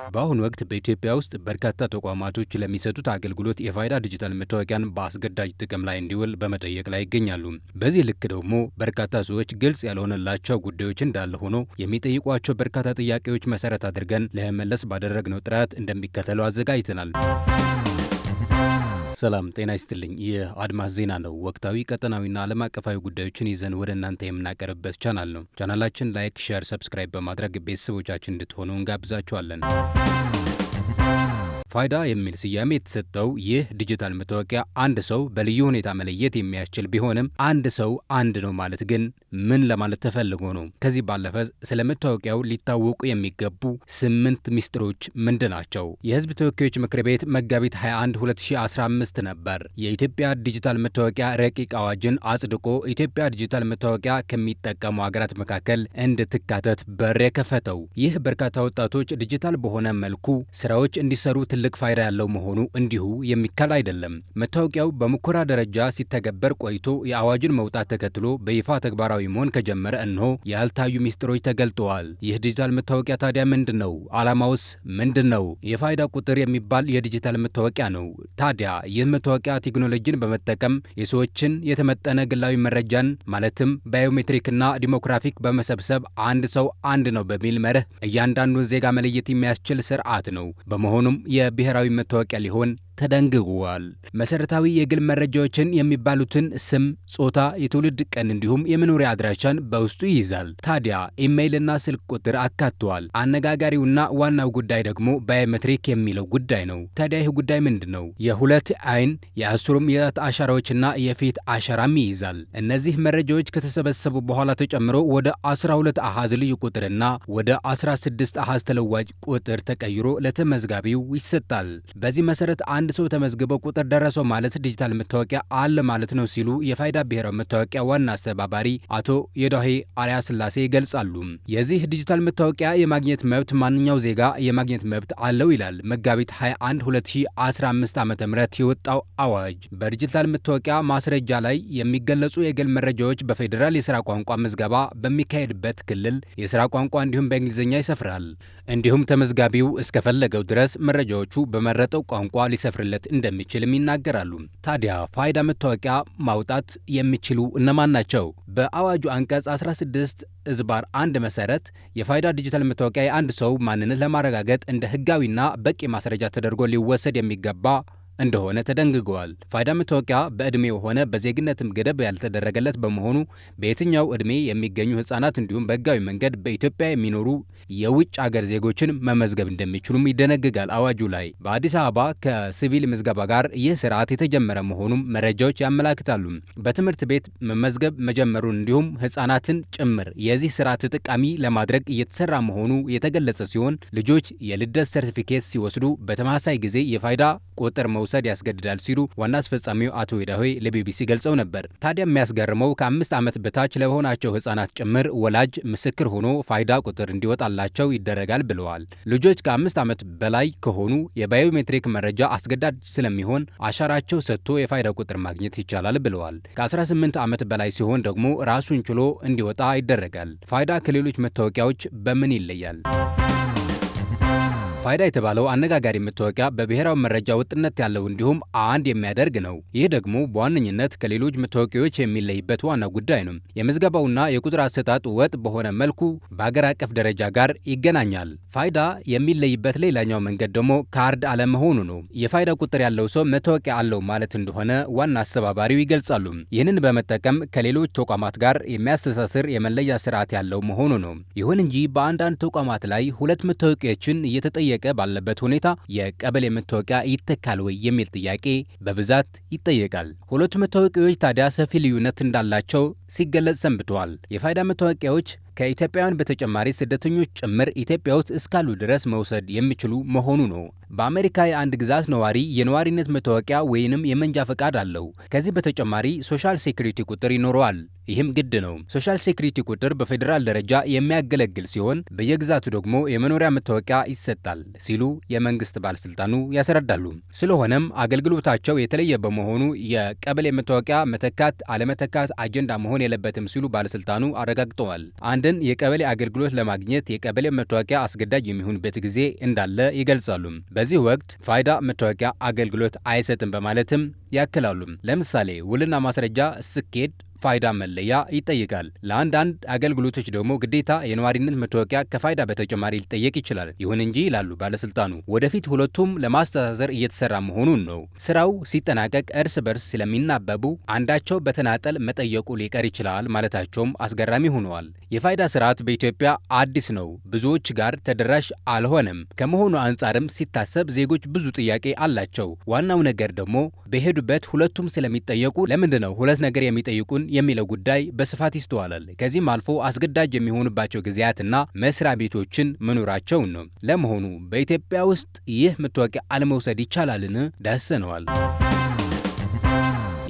በአሁኑ ወቅት በኢትዮጵያ ውስጥ በርካታ ተቋማቶች ለሚሰጡት አገልግሎት የፋይዳ ዲጂታል መታወቂያን በአስገዳጅ ጥቅም ላይ እንዲውል በመጠየቅ ላይ ይገኛሉ። በዚህ ልክ ደግሞ በርካታ ሰዎች ግልጽ ያልሆነላቸው ጉዳዮች እንዳለ ሆኖ የሚጠይቋቸው በርካታ ጥያቄዎች መሰረት አድርገን ለመመለስ ባደረግነው ጥረት እንደሚከተለው አዘጋጅተናል። ሰላም ጤና ይስጥልኝ። ይህ አድማስ ዜና ነው። ወቅታዊ ቀጠናዊና ዓለም አቀፋዊ ጉዳዮችን ይዘን ወደ እናንተ የምናቀርብበት ቻናል ነው። ቻናላችን ላይክ፣ ሼር፣ ሰብስክራይብ በማድረግ ቤተሰቦቻችን እንድትሆኑ እንጋብዛችኋለን። ፋይዳ የሚል ስያሜ የተሰጠው ይህ ዲጂታል መታወቂያ አንድ ሰው በልዩ ሁኔታ መለየት የሚያስችል ቢሆንም አንድ ሰው አንድ ነው ማለት ግን ምን ለማለት ተፈልጎ ነው? ከዚህ ባለፈ ስለ መታወቂያው ሊታወቁ የሚገቡ 8 ሚስጥሮች ምንድናቸው? የሕዝብ ተወካዮች ምክር ቤት መጋቢት 21 2015 ነበር የኢትዮጵያ ዲጂታል መታወቂያ ረቂቅ አዋጅን አጽድቆ ኢትዮጵያ ዲጂታል መታወቂያ ከሚጠቀሙ ሀገራት መካከል እንድትካተት በር የከፈተው። ይህ በርካታ ወጣቶች ዲጂታል በሆነ መልኩ ስራዎች እንዲሰሩ ትልቅ ፋይዳ ያለው መሆኑ እንዲሁ የሚካል አይደለም። መታወቂያው በሙከራ ደረጃ ሲተገበር ቆይቶ የአዋጅን መውጣት ተከትሎ በይፋ ተግባራዊ መሆን ከጀመረ እነሆ ያልታዩ ሚስጥሮች ተገልጠዋል። ይህ ዲጂታል መታወቂያ ታዲያ ምንድነው? ዓላማውስ ምንድነው? የፋይዳ ቁጥር የሚባል የዲጂታል መታወቂያ ነው። ታዲያ ይህ መታወቂያ ቴክኖሎጂን በመጠቀም የሰዎችን የተመጠነ ግላዊ መረጃን ማለትም ባዮሜትሪክና ዲሞግራፊክ በመሰብሰብ አንድ ሰው አንድ ነው በሚል መርህ እያንዳንዱን ዜጋ መለየት የሚያስችል ስርዓት ነው። በመሆኑም የብሔራዊ መታወቂያ ሊሆን ተደንግጓል። መሰረታዊ የግል መረጃዎችን የሚባሉትን ስም፣ ጾታ፣ የትውልድ ቀን እንዲሁም የመኖሪያ አድራሻን በውስጡ ይይዛል። ታዲያ ኢሜይልና ስልክ ቁጥር አካቷል። አነጋጋሪውና ዋናው ጉዳይ ደግሞ ባዮሜትሪክ የሚለው ጉዳይ ነው። ታዲያ ይህ ጉዳይ ምንድን ነው? የሁለት አይን የአስሩም የጣት አሻራዎችና የፊት አሻራም ይይዛል። እነዚህ መረጃዎች ከተሰበሰቡ በኋላ ተጨምሮ ወደ 12 አሃዝ ልዩ ቁጥርና ወደ 16 አሃዝ ተለዋጭ ቁጥር ተቀይሮ ለተመዝጋቢው ይሰጣል። በዚህ መሰረት አንድ ሰው ተመዝግበው ቁጥር ደረሰው ማለት ዲጂታል መታወቂያ አለ ማለት ነው ሲሉ የፋይዳ ብሔራዊ መታወቂያ ዋና አስተባባሪ አቶ የዳሄ አርያ ስላሴ ይገልጻሉ። የዚህ ዲጂታል መታወቂያ የማግኘት መብት ማንኛው ዜጋ የማግኘት መብት አለው ይላል መጋቢት 21 2015 ዓ.ም የወጣው አዋጅ። በዲጂታል መታወቂያ ማስረጃ ላይ የሚገለጹ የግል መረጃዎች በፌዴራል የሥራ ቋንቋ ምዝገባ በሚካሄድበት ክልል የሥራ ቋንቋ እንዲሁም በእንግሊዝኛ ይሰፍራል። እንዲሁም ተመዝጋቢው እስከፈለገው ድረስ መረጃዎቹ በመረጠው ቋንቋ ሊሰፍርለት እንደሚችልም ይናገራሉ። ታዲያ ፋይዳ መታወቂያ ማውጣት የሚችሉ እነማን ናቸው? በአዋጁ አንቀጽ 16/1 መሰረት የፋይዳ ዲጂታል መታወቂያ የአንድ ሰው ማንነት ለማረጋገጥ እንደ ሕጋዊና በቂ ማስረጃ ተደርጎ ሊወሰድ የሚገባ እንደሆነ ተደንግገዋል። ፋይዳ መታወቂያ በዕድሜው ሆነ በዜግነትም ገደብ ያልተደረገለት በመሆኑ በየትኛው ዕድሜ የሚገኙ ሕፃናት እንዲሁም በሕጋዊ መንገድ በኢትዮጵያ የሚኖሩ የውጭ አገር ዜጎችን መመዝገብ እንደሚችሉም ይደነግጋል አዋጁ ላይ። በአዲስ አበባ ከሲቪል ምዝገባ ጋር ይህ ስርዓት የተጀመረ መሆኑም መረጃዎች ያመላክታሉ። በትምህርት ቤት መመዝገብ መጀመሩን እንዲሁም ሕፃናትን ጭምር የዚህ ስርዓት ተጠቃሚ ለማድረግ እየተሰራ መሆኑ የተገለጸ ሲሆን ልጆች የልደት ሰርቲፊኬት ሲወስዱ በተመሳሳይ ጊዜ የፋይዳ ቁጥር መውሰድ ያስገድዳል ሲሉ ዋና አስፈጻሚው አቶ የዳሄ ለቢቢሲ ገልጸው ነበር። ታዲያ የሚያስገርመው ከ5 ዓመት በታች ለሆናቸው ሕፃናት ጭምር ወላጅ ምስክር ሆኖ ፋይዳ ቁጥር እንዲወጣላቸው ይደረጋል ብለዋል። ልጆች ከ5 ዓመት በላይ ከሆኑ የባዮሜትሪክ መረጃ አስገዳጅ ስለሚሆን አሻራቸው ሰጥቶ የፋይዳ ቁጥር ማግኘት ይቻላል ብለዋል። ከ18 ዓመት በላይ ሲሆን ደግሞ ራሱን ችሎ እንዲወጣ ይደረጋል። ፋይዳ ከሌሎች መታወቂያዎች በምን ይለያል? ፋይዳ የተባለው አነጋጋሪ መታወቂያ በብሔራዊ መረጃ ወጥነት ያለው እንዲሁም አንድ የሚያደርግ ነው። ይህ ደግሞ በዋነኝነት ከሌሎች መታወቂያዎች የሚለይበት ዋና ጉዳይ ነው። የምዝገባውና የቁጥር አሰጣጥ ወጥ በሆነ መልኩ በአገር አቀፍ ደረጃ ጋር ይገናኛል። ፋይዳ የሚለይበት ሌላኛው መንገድ ደግሞ ካርድ አለመሆኑ ነው። የፋይዳ ቁጥር ያለው ሰው መታወቂያ አለው ማለት እንደሆነ ዋና አስተባባሪው ይገልጻሉ። ይህንን በመጠቀም ከሌሎች ተቋማት ጋር የሚያስተሳስር የመለያ ስርዓት ያለው መሆኑ ነው። ይሁን እንጂ በአንዳንድ ተቋማት ላይ ሁለት መታወቂያዎችን እየተጠየቀ ባለበት ሁኔታ የቀበሌ መታወቂያ ይተካል ወይ የሚል ጥያቄ በብዛት ይጠየቃል። ሁለቱ መታወቂያዎች ታዲያ ሰፊ ልዩነት እንዳላቸው ሲገለጽ ሰንብተዋል። የፋይዳ መታወቂያዎች ከኢትዮጵያውያን በተጨማሪ ስደተኞች ጭምር ኢትዮጵያ ውስጥ እስካሉ ድረስ መውሰድ የሚችሉ መሆኑ ነው። በአሜሪካ የአንድ ግዛት ነዋሪ የነዋሪነት መታወቂያ ወይንም የመንጃ ፈቃድ አለው። ከዚህ በተጨማሪ ሶሻል ሴኩሪቲ ቁጥር ይኖረዋል። ይህም ግድ ነው። ሶሻል ሴኩሪቲ ቁጥር በፌዴራል ደረጃ የሚያገለግል ሲሆን በየግዛቱ ደግሞ የመኖሪያ መታወቂያ ይሰጣል ሲሉ የመንግስት ባለስልጣኑ ያስረዳሉ። ስለሆነም አገልግሎታቸው የተለየ በመሆኑ የቀበሌ መታወቂያ መተካት አለመተካት አጀንዳ መሆን የለበትም ሲሉ ባለስልጣኑ አረጋግጠዋል። አንድን አንድን የቀበሌ አገልግሎት ለማግኘት የቀበሌ መታወቂያ አስገዳጅ የሚሆንበት ጊዜ እንዳለ ይገልጻሉ። በዚህ ወቅት ፋይዳ መታወቂያ አገልግሎት አይሰጥም በማለትም ያክላሉ። ለምሳሌ ውልና ማስረጃ ስኬድ ፋይዳ መለያ ይጠይቃል። ለአንዳንድ አገልግሎቶች ደግሞ ግዴታ የነዋሪነት መታወቂያ ከፋይዳ በተጨማሪ ሊጠየቅ ይችላል። ይሁን እንጂ ይላሉ ባለስልጣኑ ወደፊት ሁለቱም ለማስተሳሰር እየተሰራ መሆኑን ነው። ስራው ሲጠናቀቅ እርስ በርስ ስለሚናበቡ አንዳቸው በተናጠል መጠየቁ ሊቀር ይችላል ማለታቸውም አስገራሚ ሆነዋል። የፋይዳ ስርዓት በኢትዮጵያ አዲስ ነው፣ ብዙዎች ጋር ተደራሽ አልሆነም። ከመሆኑ አንጻርም ሲታሰብ ዜጎች ብዙ ጥያቄ አላቸው። ዋናው ነገር ደግሞ በሄዱበት ሁለቱም ስለሚጠየቁ ለምንድን ነው ሁለት ነገር የሚጠይቁን የሚለው ጉዳይ በስፋት ይስተዋላል። ከዚህም አልፎ አስገዳጅ የሚሆንባቸው ጊዜያትና መስሪያ ቤቶችን መኖራቸውን ነው። ለመሆኑ በኢትዮጵያ ውስጥ ይህ መታወቂያ አለመውሰድ ይቻላልን? ዳሰነዋል።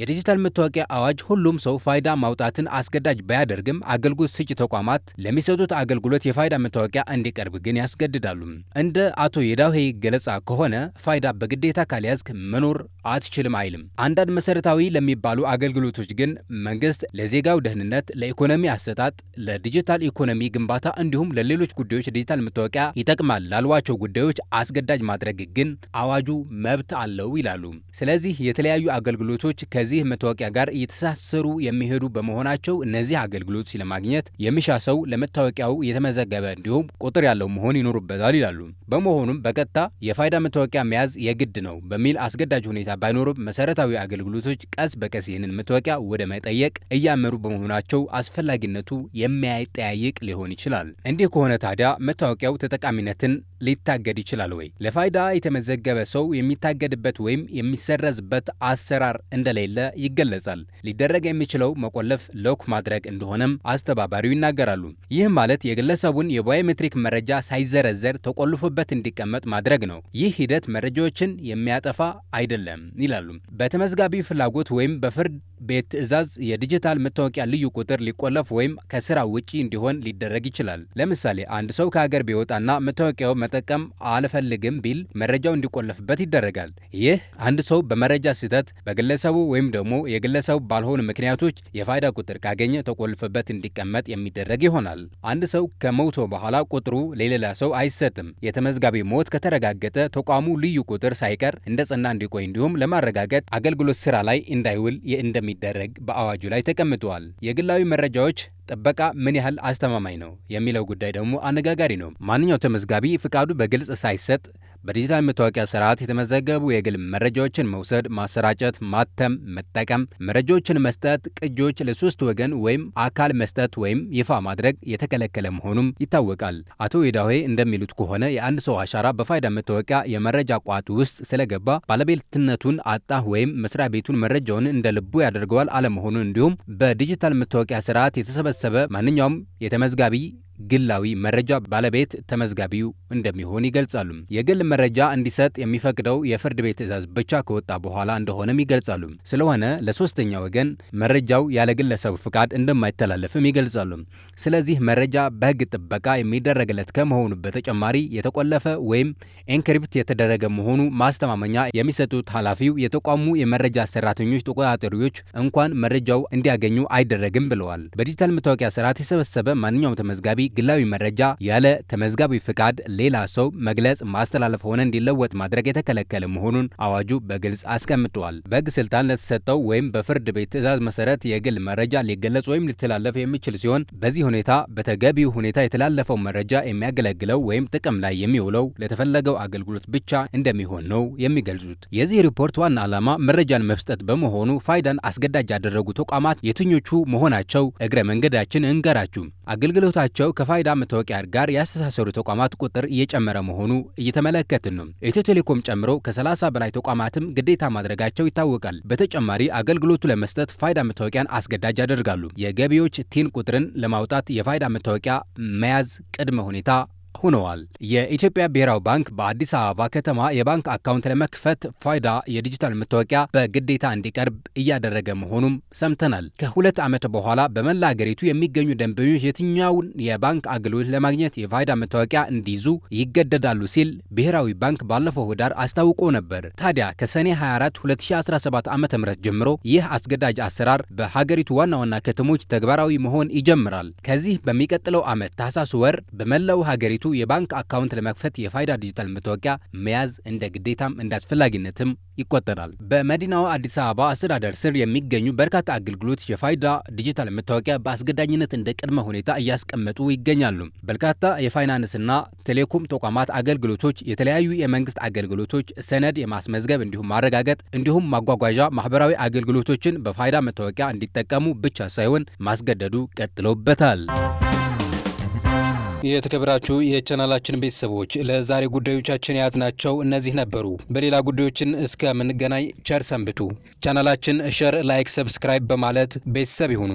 የዲጂታል መታወቂያ አዋጅ ሁሉም ሰው ፋይዳ ማውጣትን አስገዳጅ ባያደርግም አገልግሎት ሰጪ ተቋማት ለሚሰጡት አገልግሎት የፋይዳ መታወቂያ እንዲቀርብ ግን ያስገድዳሉ። እንደ አቶ የዳሄ ገለጻ ከሆነ ፋይዳ በግዴታ ካልያዝክ መኖር አትችልም አይልም። አንዳንድ መሰረታዊ ለሚባሉ አገልግሎቶች ግን መንግስት ለዜጋው ደህንነት፣ ለኢኮኖሚ አሰጣጥ፣ ለዲጂታል ኢኮኖሚ ግንባታ እንዲሁም ለሌሎች ጉዳዮች ዲጂታል መታወቂያ ይጠቅማል ላሏቸው ጉዳዮች አስገዳጅ ማድረግ ግን አዋጁ መብት አለው ይላሉ። ስለዚህ የተለያዩ አገልግሎቶች ከዚህ መታወቂያ ጋር እየተሳሰሩ የሚሄዱ በመሆናቸው እነዚህ አገልግሎቶች ለማግኘት የሚሻ ሰው ለመታወቂያው የተመዘገበ እንዲሁም ቁጥር ያለው መሆን ይኖርበታል ይላሉ። በመሆኑም በቀጥታ የፋይዳ መታወቂያ መያዝ የግድ ነው በሚል አስገዳጅ ሁኔታ ባይኖርም መሰረታዊ አገልግሎቶች ቀስ በቀስ ይህንን መታወቂያ ወደ መጠየቅ እያመሩ በመሆናቸው አስፈላጊነቱ የሚያጠያይቅ ሊሆን ይችላል። እንዲህ ከሆነ ታዲያ መታወቂያው ተጠቃሚነትን ሊታገድ ይችላል ወይ? ለፋይዳ የተመዘገበ ሰው የሚታገድበት ወይም የሚሰረዝበት አሰራር እንደሌለ ይገለጻል። ሊደረግ የሚችለው መቆለፍ ሎክ ማድረግ እንደሆነም አስተባባሪው ይናገራሉ። ይህ ማለት የግለሰቡን የባዮሜትሪክ መረጃ ሳይዘረዘር ተቆልፎበት እንዲቀመጥ ማድረግ ነው። ይህ ሂደት መረጃዎችን የሚያጠፋ አይደለም ይላሉ። በተመዝጋቢ ፍላጎት ወይም በፍርድ ቤት ትዕዛዝ የዲጂታል መታወቂያ ልዩ ቁጥር ሊቆለፍ ወይም ከስራ ውጪ እንዲሆን ሊደረግ ይችላል። ለምሳሌ አንድ ሰው ከሀገር ቢወጣና መታወቂያው መጠቀም አልፈልግም ቢል መረጃው እንዲቆለፍበት ይደረጋል። ይህ አንድ ሰው በመረጃ ስህተት በግለሰቡ ወይም ደግሞ የግለሰቡ ባልሆኑ ምክንያቶች የፋይዳ ቁጥር ካገኘ ተቆልፎበት እንዲቀመጥ የሚደረግ ይሆናል። አንድ ሰው ከሞቶ በኋላ ቁጥሩ ለሌላ ሰው አይሰጥም። የተመዝጋቢ ሞት ከተረጋገጠ ተቋሙ ልዩ ቁጥር ሳይቀር እንደ ጸና እንዲቆይ እንዲሁም ለማረጋገጥ አገልግሎት ስራ ላይ እንዳይውል እንደሚደረግ በአዋጁ ላይ ተቀምጧል። የግላዊ መረጃዎች ጥበቃ ምን ያህል አስተማማኝ ነው የሚለው ጉዳይ ደግሞ አነጋጋሪ ነው። ማንኛው ተመዝጋቢ ፍቃዱ በግልጽ ሳይሰጥ በዲጂታል መታወቂያ ስርዓት የተመዘገቡ የግል መረጃዎችን መውሰድ፣ ማሰራጨት፣ ማተም፣ መጠቀም፣ መረጃዎችን መስጠት፣ ቅጂዎች ለሶስት ወገን ወይም አካል መስጠት ወይም ይፋ ማድረግ የተከለከለ መሆኑም ይታወቃል። አቶ የዳሄ እንደሚሉት ከሆነ የአንድ ሰው አሻራ በፋይዳ መታወቂያ የመረጃ ቋት ውስጥ ስለገባ ባለቤትነቱን አጣ ወይም መስሪያ ቤቱን መረጃውን እንደ ልቡ ያደርገዋል አለመሆኑን እንዲሁም በዲጂታል መታወቂያ ስርዓት የተሰበሰበ ማንኛውም የተመዝጋቢ ግላዊ መረጃ ባለቤት ተመዝጋቢው እንደሚሆን ይገልጻሉ። የግል መረጃ እንዲሰጥ የሚፈቅደው የፍርድ ቤት ትዕዛዝ ብቻ ከወጣ በኋላ እንደሆነም ይገልጻሉ። ስለሆነ ለሶስተኛ ወገን መረጃው ያለ ግለሰቡ ፍቃድ እንደማይተላለፍም ይገልጻሉ። ስለዚህ መረጃ በሕግ ጥበቃ የሚደረግለት ከመሆኑ በተጨማሪ የተቆለፈ ወይም ኤንክሪፕት የተደረገ መሆኑ ማስተማመኛ የሚሰጡት ኃላፊው የተቋሙ የመረጃ ሰራተኞች ተቆጣጣሪዎች እንኳን መረጃው እንዲያገኙ አይደረግም ብለዋል። በዲጂታል መታወቂያ ስርዓት የሰበሰበ ማንኛውም ተመዝጋቢ ግላዊ መረጃ ያለ ተመዝጋቢ ፍቃድ ሌላ ሰው መግለጽ፣ ማስተላለፍ ሆነ እንዲለወጥ ማድረግ የተከለከለ መሆኑን አዋጁ በግልጽ አስቀምጧል። በሕግ ስልጣን ለተሰጠው ወይም በፍርድ ቤት ትዕዛዝ መሰረት የግል መረጃ ሊገለጽ ወይም ሊተላለፍ የሚችል ሲሆን በዚህ ሁኔታ በተገቢው ሁኔታ የተላለፈው መረጃ የሚያገለግለው ወይም ጥቅም ላይ የሚውለው ለተፈለገው አገልግሎት ብቻ እንደሚሆን ነው የሚገልጹት። የዚህ ሪፖርት ዋና ዓላማ መረጃን መስጠት በመሆኑ ፋይዳን አስገዳጅ ያደረጉ ተቋማት የትኞቹ መሆናቸው እግረ መንገዳችን እንገራችሁ። አገልግሎታቸው ከፋይዳ መታወቂያ ጋር ያስተሳሰሩ ተቋማት ቁጥር እየጨመረ መሆኑ እየተመለከትን ነው። ኢትዮ ቴሌኮም ጨምሮ ከ30 በላይ ተቋማትም ግዴታ ማድረጋቸው ይታወቃል። በተጨማሪ አገልግሎቱ ለመስጠት ፋይዳ መታወቂያን አስገዳጅ ያደርጋሉ። የገቢዎች ቲን ቁጥርን ለማውጣት የፋይዳ መታወቂያ መያዝ ቅድመ ሁኔታ ሆነዋል። የኢትዮጵያ ብሔራዊ ባንክ በአዲስ አበባ ከተማ የባንክ አካውንት ለመክፈት ፋይዳ የዲጂታል መታወቂያ በግዴታ እንዲቀርብ እያደረገ መሆኑም ሰምተናል። ከ2 ዓመት በኋላ በመላ አገሪቱ የሚገኙ ደንበኞች የትኛውን የባንክ አገልግሎት ለማግኘት የፋይዳ መታወቂያ እንዲይዙ ይገደዳሉ ሲል ብሔራዊ ባንክ ባለፈው ህዳር አስታውቆ ነበር። ታዲያ ከሰኔ 24 2017 ዓ.ም ጀምሮ ይህ አስገዳጅ አሰራር በሀገሪቱ ዋና ዋና ከተሞች ተግባራዊ መሆን ይጀምራል። ከዚህ በሚቀጥለው ዓመት ታህሳስ ወር በመላው ሀገሪቱ የባንክ አካውንት ለመክፈት የፋይዳ ዲጂታል መታወቂያ መያዝ እንደ ግዴታም እንደ አስፈላጊነትም ይቆጠራል። በመዲናዋ አዲስ አበባ አስተዳደር ስር የሚገኙ በርካታ አገልግሎት የፋይዳ ዲጂታል መታወቂያ በአስገዳጅነት እንደ ቅድመ ሁኔታ እያስቀመጡ ይገኛሉ። በርካታ የፋይናንስና ቴሌኮም ተቋማት አገልግሎቶች፣ የተለያዩ የመንግስት አገልግሎቶች፣ ሰነድ የማስመዝገብ እንዲሁም ማረጋገጥ እንዲሁም ማጓጓዣ ማህበራዊ አገልግሎቶችን በፋይዳ መታወቂያ እንዲጠቀሙ ብቻ ሳይሆን ማስገደዱ ቀጥሎበታል። የተከበራችሁ የቻናላችን ቤተሰቦች ለዛሬ ጉዳዮቻችን የያዝናቸው እነዚህ ነበሩ። በሌላ ጉዳዮችን እስከምንገናኝ ቸር ሰንብቱ። ቻናላችን ሸር፣ ላይክ፣ ሰብስክራይብ በማለት ቤተሰብ ይሁኑ።